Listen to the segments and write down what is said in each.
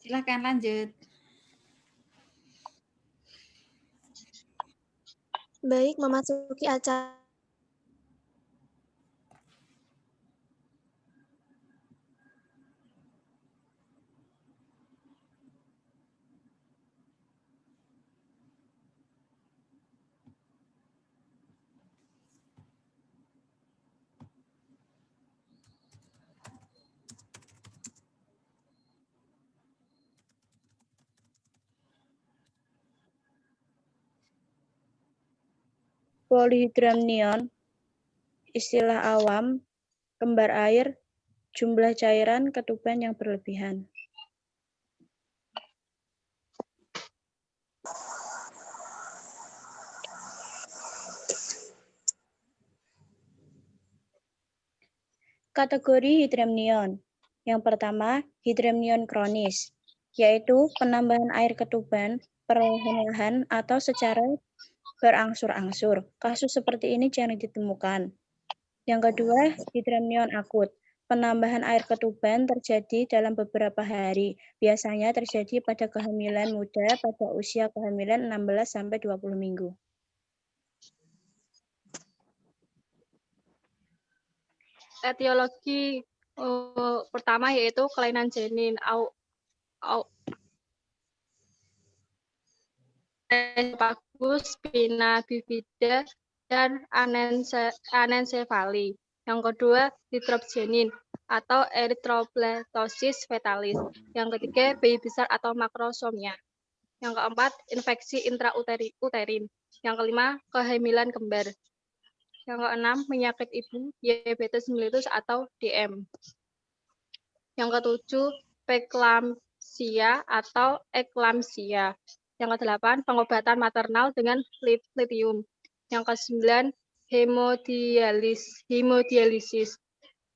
Silakan lanjut. Baik, memasuki acara Polihidramnion, istilah awam, kembar air, jumlah cairan ketuban yang berlebihan. Kategori hidramnion. Yang pertama, hidramnion kronis, yaitu penambahan air ketuban perlahan-lahan atau secara berangsur-angsur. Kasus seperti ini jarang ditemukan. Yang kedua, hidramnion akut. Penambahan air ketuban terjadi dalam beberapa hari. Biasanya terjadi pada kehamilan muda pada usia kehamilan 16-20 minggu. Etiologi pertama yaitu kelainan janin Esophagus, spina bifida, dan anencefali. Yang kedua, distrop janin atau erythroblatosis fetalis. Yang ketiga, bayi besar atau makrosomia. Yang keempat, infeksi intrauterin. Yang kelima, kehamilan kembar. Yang keenam, penyakit ibu, diabetes mellitus atau DM. Yang ketujuh, preeklamsia atau eklamsia. Yang kedelapan, pengobatan maternal dengan litium. Yang kesembilan, hemodialisis.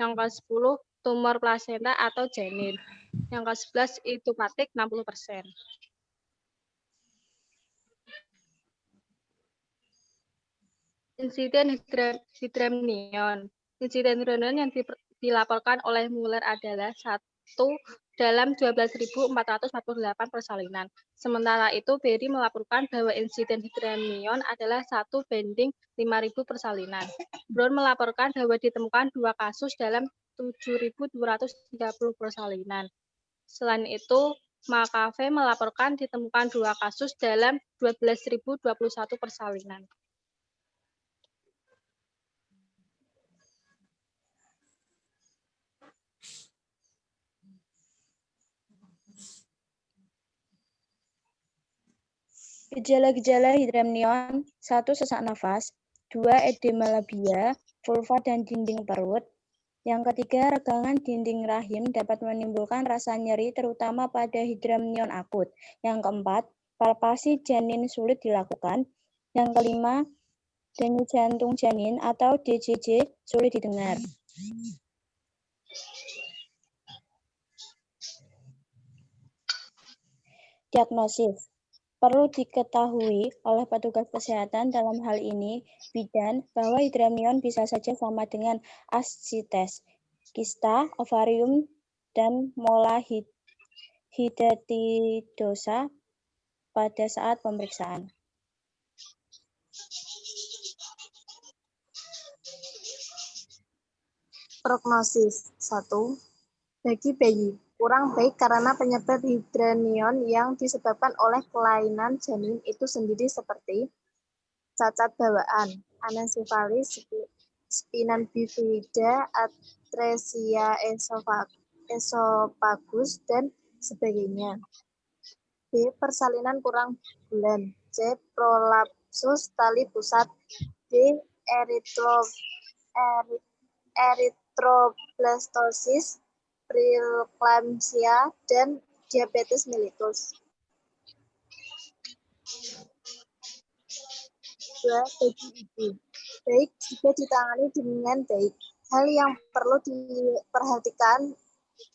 Yang ke-10, tumor plasenta atau janin. Yang ke-11, idiopatик 60%. Insiden hidramnion. Insiden hidramnion yang dilaporkan oleh Muller adalah 1 dalam 12.448 persalinan. Sementara itu, Berry melaporkan bahwa insiden hidramnion adalah 1 banding 5.000 persalinan. Brown melaporkan bahwa ditemukan 2 kasus dalam 7.230 persalinan. Selain itu, McAfee melaporkan ditemukan 2 kasus dalam 12.021 persalinan. Gejala-gejala hidramnion, 1. Sesak nafas, 2. edema labia, vulva dan dinding perut. Yang ketiga, regangan dinding rahim dapat menimbulkan rasa nyeri terutama pada hidramnion akut. Yang keempat, palpasi janin sulit dilakukan. Yang kelima, denyut jantung janin atau DJJ sulit didengar. Diagnosis. Perlu diketahui oleh petugas kesehatan dalam hal ini bidan bahwa hidramnion bisa saja sama dengan ascites, kista, ovarium, dan mola hidatidosa pada saat pemeriksaan. prognosis. 1. Bagi bayi, kurang baik karena penyebab hidramnion yang disebabkan oleh kelainan janin itu sendiri seperti cacat bawaan, anencefali, spina bifida, atresia esophagus, dan sebagainya. B. Persalinan kurang bulan. C. Prolapsus tali pusat. D. Erythroblastosis, preeklamsia, dan diabetes mellitus. 2. Bagi ibu, baik jika ditangani dengan baik. Hal yang perlu diperhatikan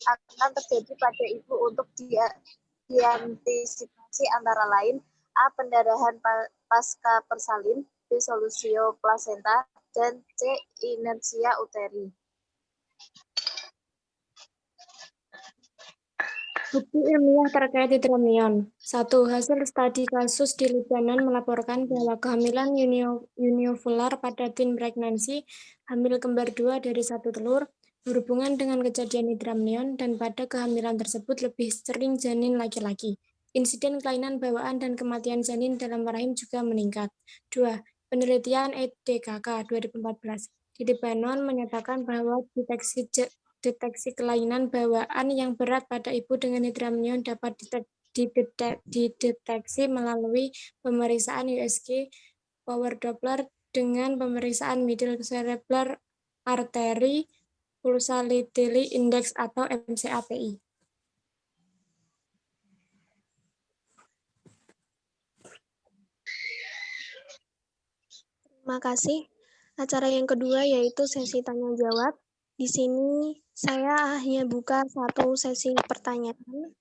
akan terjadi pada ibu untuk diantisipasi antara lain: A. Pendarahan pasca persalin, B. Solusio plasenta, dan C. Inersia uteri. Bukti ilmiah terkait hidromion. 1. Hasil studi kasus di Lebanon melaporkan bahwa kehamilan uniovular pada teen pregnancy, hamil kembar 2 dari satu telur, berhubungan dengan kejadian hidromion dan pada kehamilan tersebut lebih sering janin laki-laki. Insiden kelainan bawaan dan kematian janin dalam rahim juga meningkat. 2. Penelitian EDKK 2014 di Lebanon menyatakan bahwa deteksi kelainan bawaan yang berat pada ibu dengan hidromion dapat dideteksi melalui pemeriksaan USG power Doppler dengan pemeriksaan middle cerebral artery pulsatility index atau MCAPI. Terima kasih. Acara yang kedua yaitu sesi tanya jawab. Di sini saya hanya buka satu sesi pertanyaan.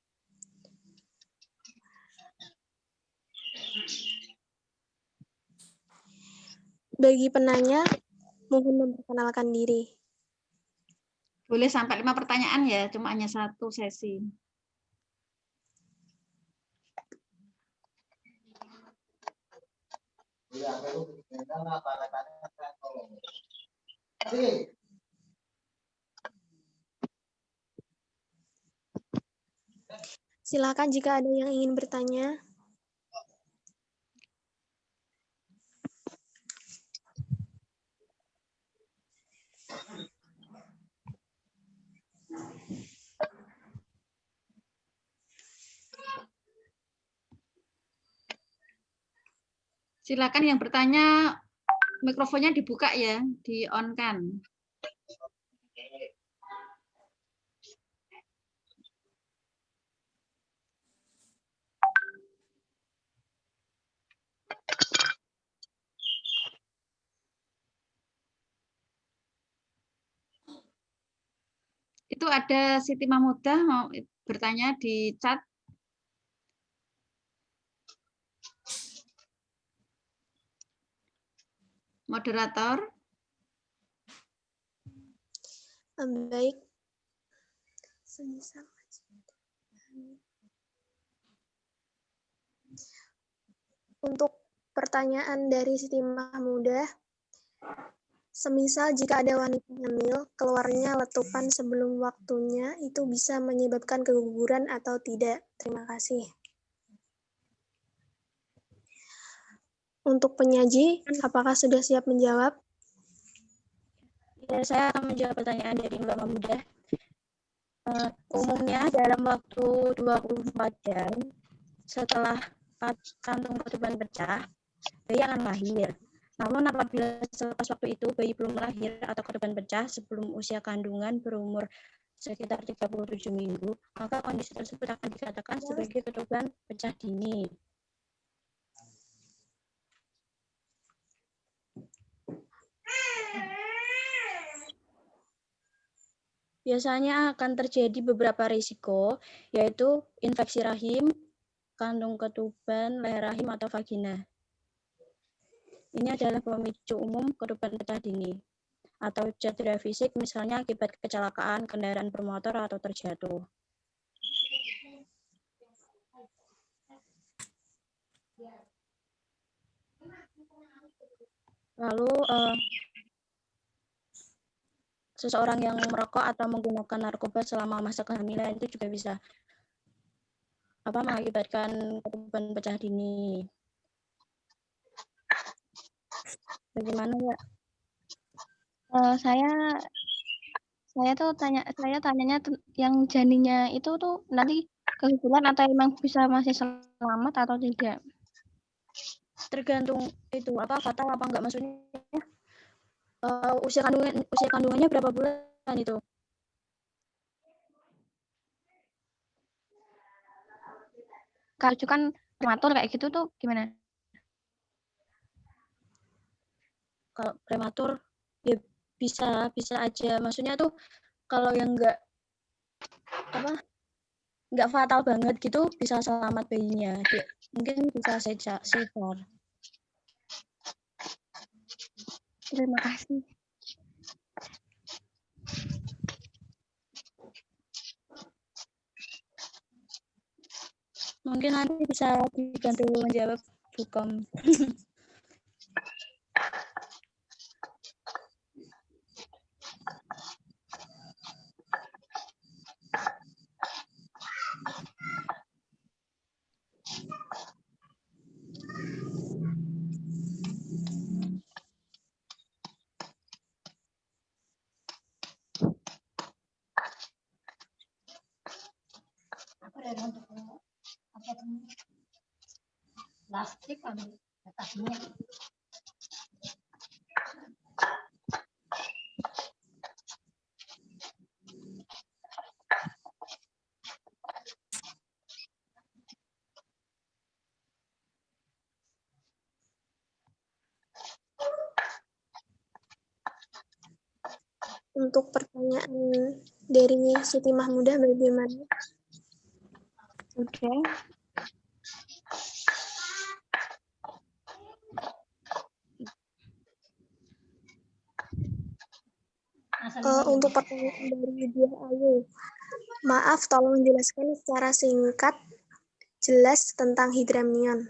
Bagi penanya, mohon memperkenalkan diri. Boleh sampai 5 pertanyaan ya, cuma hanya satu sesi. Silakan jika ada yang ingin bertanya. Silakan yang bertanya, mikrofonnya dibuka ya, di-on-kan. Itu ada Siti Mahmudah mau bertanya di chat. Moderator. Baik. Semisal untuk pertanyaan dari Siti Mahmudah, semisal jika ada wanita hamil, keluarnya letupan sebelum waktunya, itu bisa menyebabkan keguguran atau tidak? Terima kasih. Untuk penyaji, apakah sudah siap menjawab? Ya, saya akan menjawab pertanyaan dari Mbak Mahmudah. Umumnya dalam waktu 24 jam setelah kantung ketuban pecah, bayi akan lahir. Namun apabila selepas waktu itu bayi belum lahir atau ketuban pecah sebelum usia kandungan berumur sekitar 37 minggu, maka kondisi tersebut akan dikatakan sebagai ketuban pecah dini. Biasanya akan terjadi beberapa risiko, yaitu infeksi rahim, kantung ketuban, leher rahim, atau vagina. Ini adalah pemicu umum ketuban pecah dini. Atau cedera fisik, misalnya akibat kecelakaan kendaraan bermotor atau terjatuh. Lalu, seseorang yang merokok atau menggunakan narkoba selama masa kehamilan itu juga bisa mengakibatkan ketuban pecah dini. Bagaimana ya? Saya tanyanya yang janinnya itu tuh nanti keguguran atau emang bisa masih selamat atau tidak? Tergantung itu fatal apa enggak, maksudnya usia kandungannya berapa bulan itu? Kalau itu kan prematur kayak gitu tuh gimana? Kalau prematur ya bisa aja, maksudnya tuh kalau yang enggak fatal banget gitu bisa selamat bayinya, mungkin bisa sesar. Terima kasih. Mungkin nanti bisa dibantu menjawab Bukom. Plastik ambil atasnya. Untuk pertanyaan dari Siti Mahmudah bagaimana? Oke. Untuk pertanyaan dari Dia Ayu, maaf tolong jelaskan secara singkat jelas tentang hidramnion.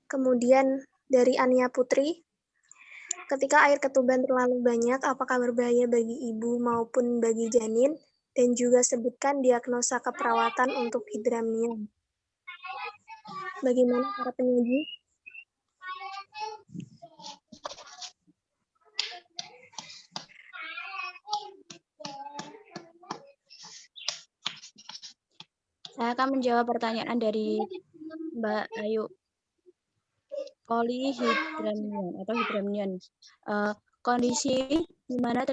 Kemudian dari Ania Putri, ketika air ketuban terlalu banyak, apakah berbahaya bagi ibu maupun bagi janin? Dan juga sebutkan diagnosa keperawatan untuk hidramnion. Bagaimana para penyaji? Saya akan menjawab pertanyaan dari Mbak Ayu. Polyhydramnion atau hydramnion. Kondisi di mana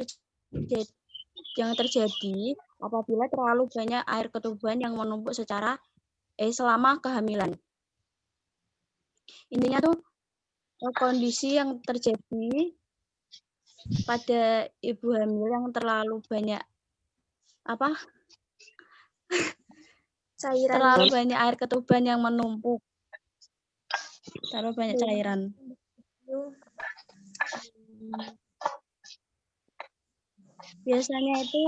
yang terjadi apabila terlalu banyak air ketuban yang menumpuk selama kehamilan. Intinya tuh kondisi yang terjadi pada ibu hamil yang terlalu banyak Cairan. terlalu banyak air ketuban yang menumpuk, terlalu banyak cairan. Biasanya itu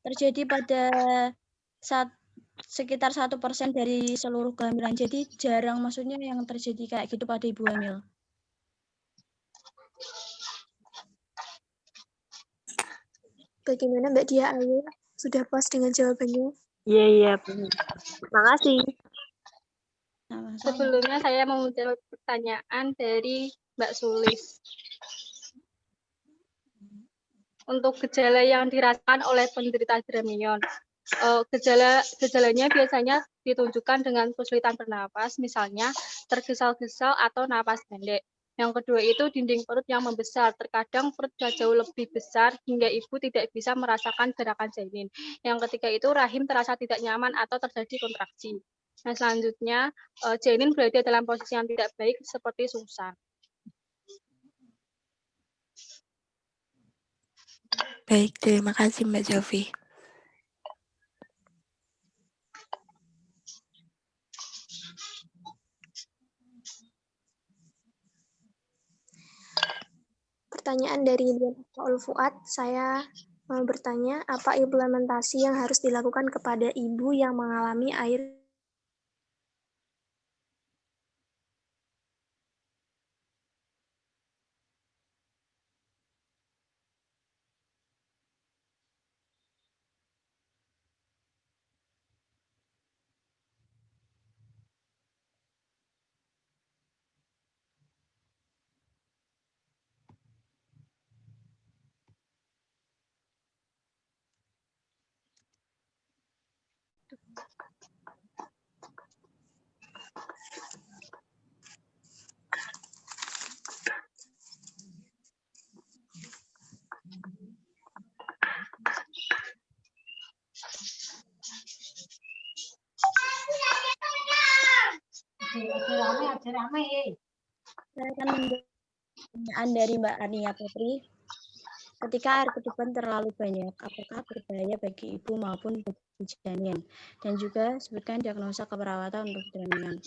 terjadi pada sekitar 1% dari seluruh kehamilan. Jadi jarang maksudnya yang terjadi kayak gitu pada ibu hamil. Bagaimana Mbak Dia Ayu? Sudah puas dengan jawabannya? Iya. Terima kasih. Sama-sama. Sebelumnya saya mau menjawab pertanyaan dari Mbak Sulis. Untuk gejala yang dirasakan oleh penderita hidramnion, gejalanya biasanya ditunjukkan dengan kesulitan bernapas, misalnya tergesal-gesal atau napas pendek. Yang kedua itu dinding perut yang membesar, terkadang perut jauh lebih besar hingga ibu tidak bisa merasakan gerakan janin. Yang ketiga itu rahim terasa tidak nyaman atau terjadi kontraksi. Nah, selanjutnya janin berada dalam posisi yang tidak baik seperti sungsang. Baik, terima kasih Mbak Jovi. Pertanyaan dari Dian Fuad, saya mau bertanya, apa implementasi yang harus dilakukan kepada ibu yang mengalami air Saya akan menjawab pertanyaan dari Mbak Ania Putri. Ketika air ketuban terlalu banyak, apakah berbahaya bagi ibu maupun bagi janin? Dan juga sebutkan diagnosa keperawatan untuk hidramnion.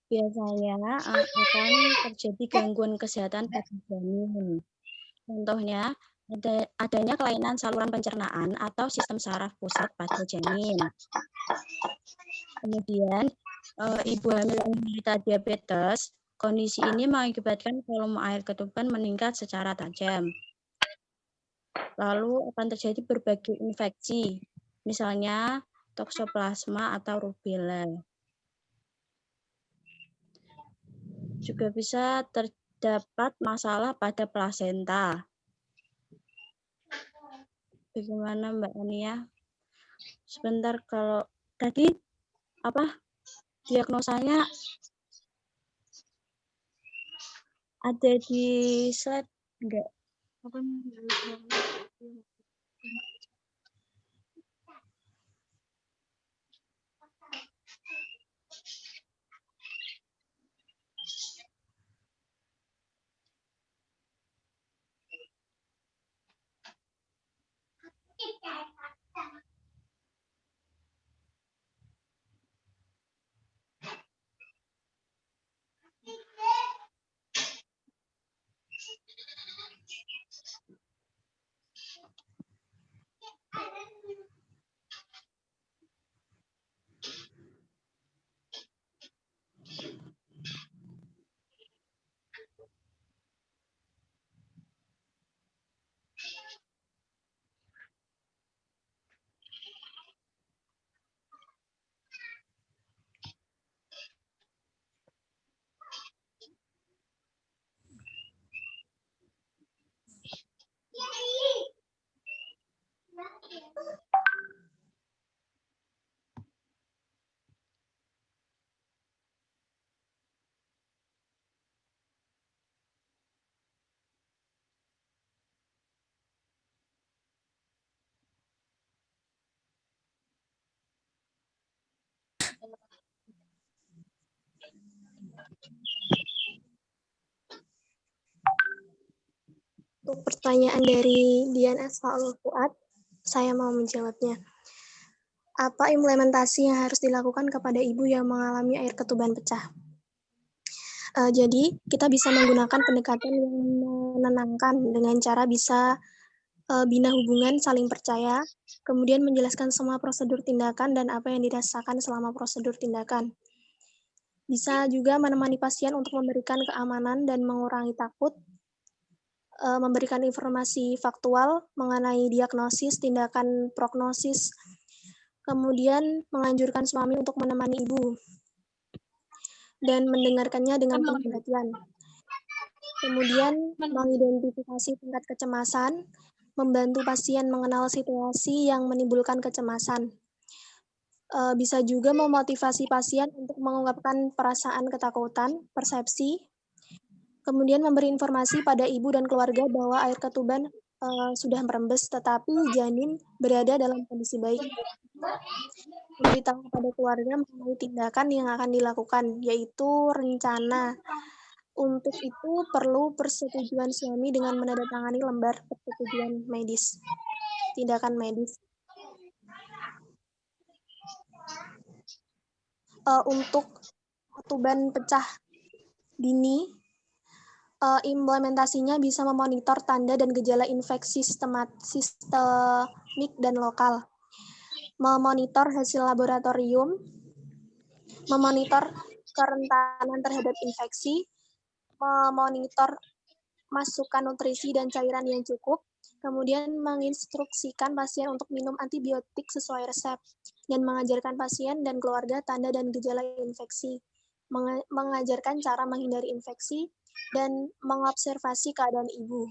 Biasanya akan terjadi gangguan kesehatan pada janin. Contohnya, adanya kelainan saluran pencernaan atau sistem saraf pusat pada janin. Kemudian, ibu hamil yang menderita diabetes, kondisi ini mengakibatkan volume air ketuban meningkat secara tajam. Lalu akan terjadi berbagai infeksi, misalnya toksoplasma atau rubella. Juga bisa terdapat masalah pada plasenta. Bagaimana Mbak Ania? Sebentar, kalau tadi apa diagnosanya ada di slide enggak? Untuk pertanyaan dari Dian Asfaul Fuad, saya mau menjawabnya. Apa implementasi yang harus dilakukan kepada ibu yang mengalami air ketuban pecah? Jadi, kita bisa menggunakan pendekatan yang menenangkan dengan cara bisa bina hubungan, saling percaya, kemudian menjelaskan semua prosedur tindakan dan apa yang dirasakan selama prosedur tindakan. Bisa juga menemani pasien untuk memberikan keamanan dan mengurangi takut, memberikan informasi faktual mengenai diagnosis, tindakan prognosis, kemudian menganjurkan suami untuk menemani ibu dan mendengarkannya dengan penuh perhatian. Kemudian mengidentifikasi tingkat kecemasan, membantu pasien mengenal situasi yang menimbulkan kecemasan. Bisa juga memotivasi pasien untuk mengungkapkan perasaan ketakutan, persepsi, kemudian memberi informasi pada ibu dan keluarga bahwa air ketuban sudah merembes, tetapi janin berada dalam kondisi baik. Memberitahu kepada keluarga mengenai tindakan yang akan dilakukan, yaitu rencana. Untuk itu perlu persetujuan suami dengan menandatangani lembar persetujuan medis, tindakan medis. Untuk ketuban pecah dini, implementasinya bisa memonitor tanda dan gejala infeksi sistemik dan lokal, memonitor hasil laboratorium, memonitor kerentanan terhadap infeksi, memonitor masukan nutrisi dan cairan yang cukup, kemudian menginstruksikan pasien untuk minum antibiotik sesuai resep, dan mengajarkan pasien dan keluarga tanda dan gejala infeksi, mengajarkan cara menghindari infeksi, dan mengobservasi keadaan ibu.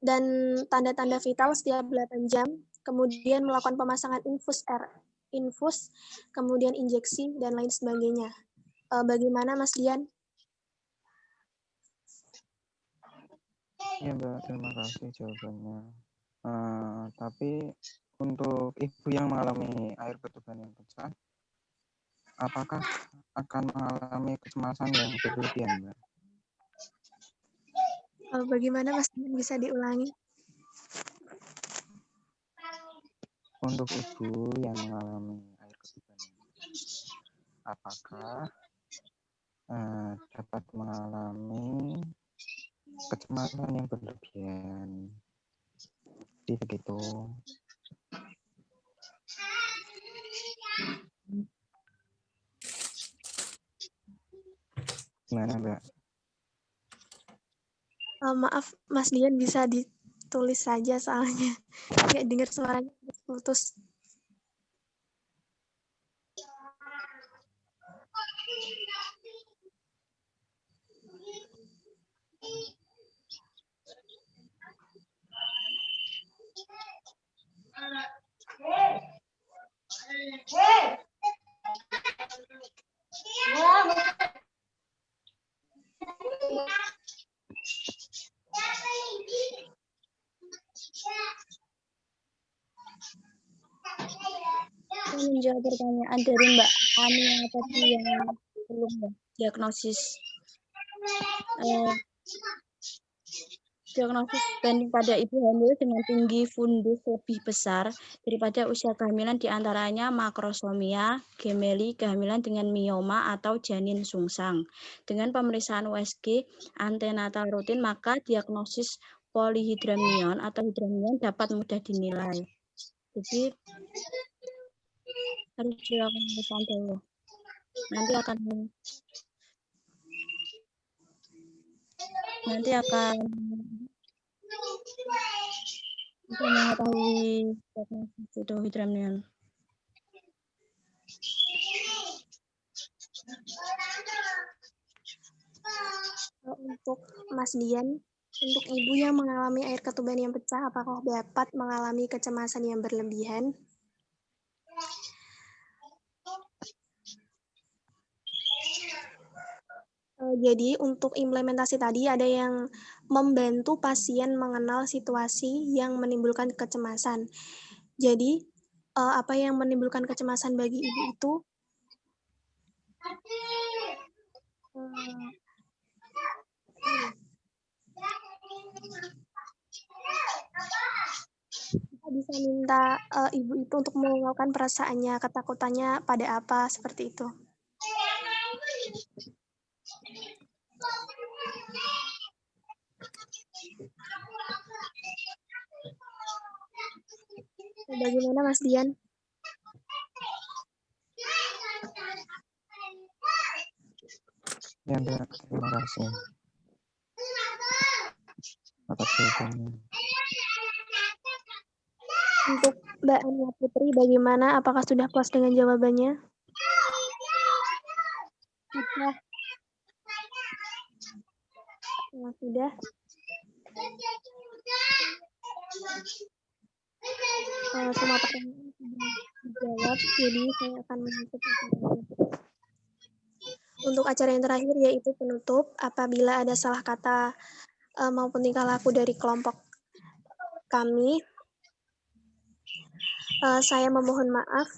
Dan tanda-tanda vital setiap 8 jam, kemudian melakukan pemasangan infus, kemudian injeksi, dan lain sebagainya. Bagaimana Mas Dian? Ya Mbak, terima kasih jawabannya. Tapi untuk ibu yang mengalami air ketuban yang pecah, apakah akan mengalami kecemasan yang berlebihan, Mbak? Bagaimana Mas Dian, bisa diulangi? Untuk ibu yang mengalami air ketuban yang pecah, apakah dapat mengalami kecemasan yang berlebihan. Jadi begitu. Gimana, Mbak? Maaf, Mas Dian bisa ditulis saja soalnya nggak dengar suaranya putus. Saya menjawab pertanyaan dari Mbak Ani yang tadi yang belum ya, diagnosis. Diagnosis banding pada ibu hamil dengan tinggi fundus lebih besar daripada usia kehamilan diantaranya makrosomia, gemeli, kehamilan dengan mioma atau janin sungsang. Dengan pemeriksaan USG antenatal rutin, maka diagnosis polihidramnion atau hidramnion dapat mudah dinilai. Jadi harus dilakukan pemeriksaan dulu. Nanti akan untuk mengetahui diagnosis pseudohidramnion. Untuk Mas Dian, untuk ibu yang mengalami air ketuban yang pecah, apakah dapat mengalami kecemasan yang berlebihan? Jadi untuk implementasi tadi ada yang membantu pasien mengenal situasi yang menimbulkan kecemasan. Jadi apa yang menimbulkan kecemasan bagi ibu itu kita bisa minta ibu itu untuk mengungkapkan perasaannya, ketakutannya pada apa, seperti itu. Bagaimana Mas Dian? Ya, Mbak, terima kasih atas jawabannya. Untuk Mbak Ania Putri, bagaimana? Apakah sudah puas dengan jawabannya? Sudah. Nah, sudah. Semua pertanyaan sudah dijawab, jadi saya akan menutup acara. Untuk acara yang terakhir yaitu penutup, apabila ada salah kata maupun tingkah laku dari kelompok kami, saya memohon maaf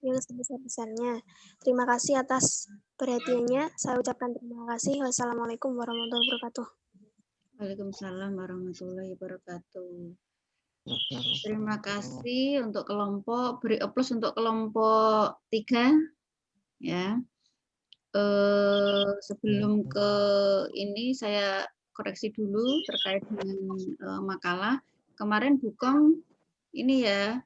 yang sebesar-besarnya. Terima kasih atas perhatiannya. Saya ucapkan terima kasih. Wassalamualaikum warahmatullahi wabarakatuh. Waalaikumsalam warahmatullahi wabarakatuh. Terima kasih untuk kelompok, beri aplaus untuk kelompok 3 ya. Sebelum ke ini saya koreksi dulu terkait dengan makalah. Kemarin Bukom ini ya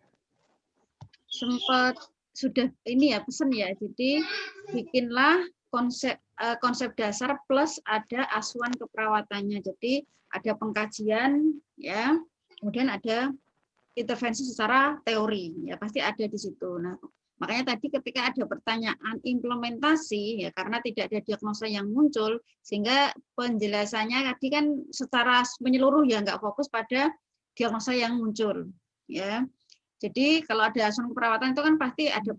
sempat sudah ini ya pesan ya. Jadi bikinlah konsep dasar plus ada asuhan keperawatannya. Jadi ada pengkajian ya, kemudian ada intervensi secara teori ya, pasti ada di situ. Nah, makanya tadi ketika ada pertanyaan implementasi ya, karena tidak ada diagnosa yang muncul, sehingga penjelasannya tadi kan secara menyeluruh ya, nggak fokus pada diagnosa yang muncul ya. Jadi kalau ada asuhan keperawatan itu kan pasti ada